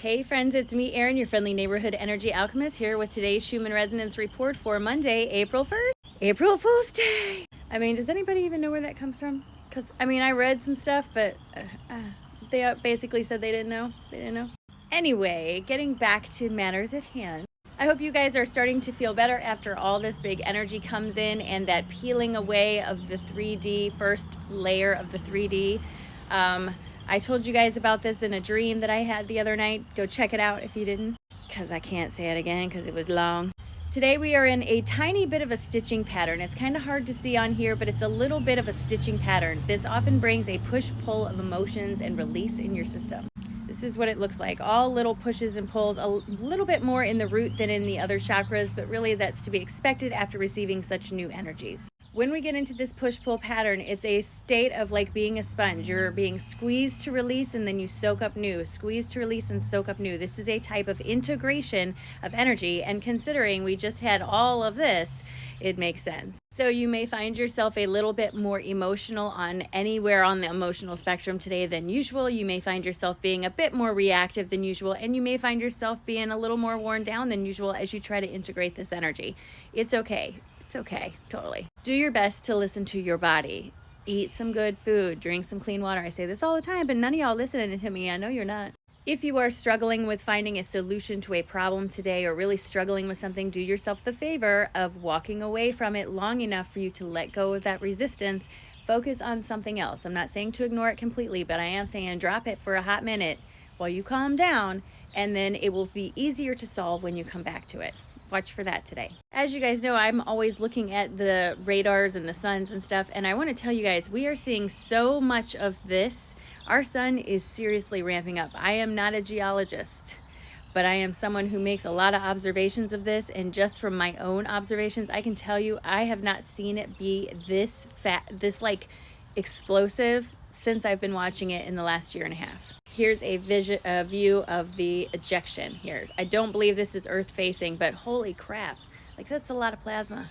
Hey friends, it's me, Erin, your friendly neighborhood energy alchemist, here with today's Schumann resonance report for Monday, April 1st, April Fool's Day. I mean, does anybody even know where that comes from? Because, I mean, I read some stuff, but they basically said they didn't know. Anyway, getting back to matters at hand. I hope you guys are starting to feel better after all this big energy comes in and that peeling away of the 3D, first layer of the 3D. I told you guys about this in a dream that I had the other night. Go check it out if you didn't, because I can't say it again because it was long. Today we are in a tiny bit of a stitching pattern. It's kind of hard to see on here, but it's a little bit of a stitching pattern. This often brings a push-pull of emotions and release in your system. This is what it looks like. All little pushes and pulls, a little bit more in the root than in the other chakras, but really that's to be expected after receiving such new energies. When we get into this push-pull pattern, it's a state of like being a sponge. You're being squeezed to release and then you soak up new, squeezed to release and soak up new. This is a type of integration of energy, and considering we just had all of this, it makes sense. So you may find yourself a little bit more emotional on anywhere on the emotional spectrum today than usual. You may find yourself being a bit more reactive than usual, and you may find yourself being a little more worn down than usual as you try to integrate this energy. It's okay. It's okay, totally. Do your best to listen to your body. Eat some good food, drink some clean water. I say this all the time, but none of y'all listening to me. I know you're not. If you are struggling with finding a solution to a problem today, or really struggling with something, do yourself the favor of walking away from it long enough for you to let go of that resistance. Focus on something else. I'm not saying to ignore it completely, but I am saying drop it for a hot minute while you calm down, and then it will be easier to solve when you come back to it. Watch for that today. As you guys know, I'm always looking at the radars and the suns and stuff, and I want to tell you guys, we are seeing so much of this. Our sun is seriously ramping up. I am not a geologist, but I am someone who makes a lot of observations of this, and just from my own observations, I can tell you I have not seen it be this like explosive since I've been watching it in the last year and a half. Here's a view of the ejection here. I don't believe this is Earth facing, but holy crap, like that's a lot of plasma.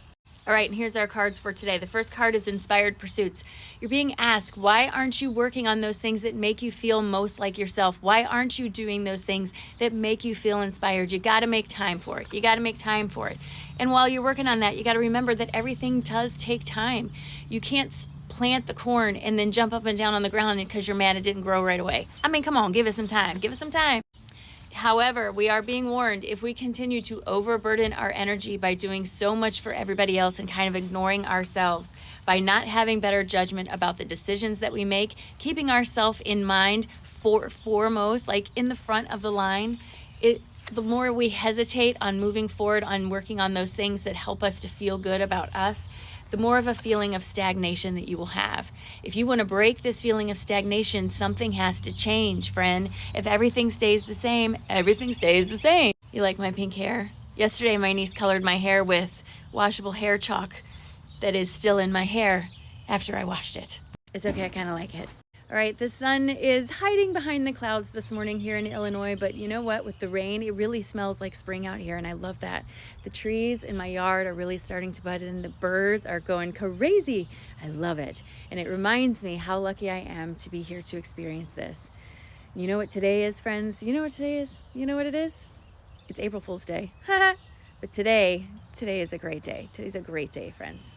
All right, and here's our cards for today. The first card is Inspired Pursuits. You're being asked, why aren't you working on those things that make you feel most like yourself? Why aren't you doing those things that make you feel inspired? You got to make time for it. You got to make time for it. And while you're working on that, you got to remember that everything does take time. You can't plant the corn and then jump up and down on the ground because you're mad it didn't grow right away. I mean, come on, give it some time. Give it some time. However, we are being warned, if we continue to overburden our energy by doing so much for everybody else and kind of ignoring ourselves, by not having better judgment about the decisions that we make, keeping ourselves in mind foremost, like in the front of the line, the more we hesitate on moving forward, on working on those things that help us to feel good about us, the more of a feeling of stagnation that you will have. If you want to break this feeling of stagnation, something has to change, friend. If everything stays the same, everything stays the same. You like my pink hair? Yesterday, my niece colored my hair with washable hair chalk that is still in my hair after I washed it. It's okay, I kind of like it. All right, the sun is hiding behind the clouds this morning here in Illinois, but you know what? With the rain, it really smells like spring out here, and I love that. The trees in my yard are really starting to bud, and the birds are going crazy. I love it, and it reminds me how lucky I am to be here to experience this. You know what today is, friends? You know what today is? You know what it is? It's April Fool's Day. But today is a great day. Today's a great day, friends.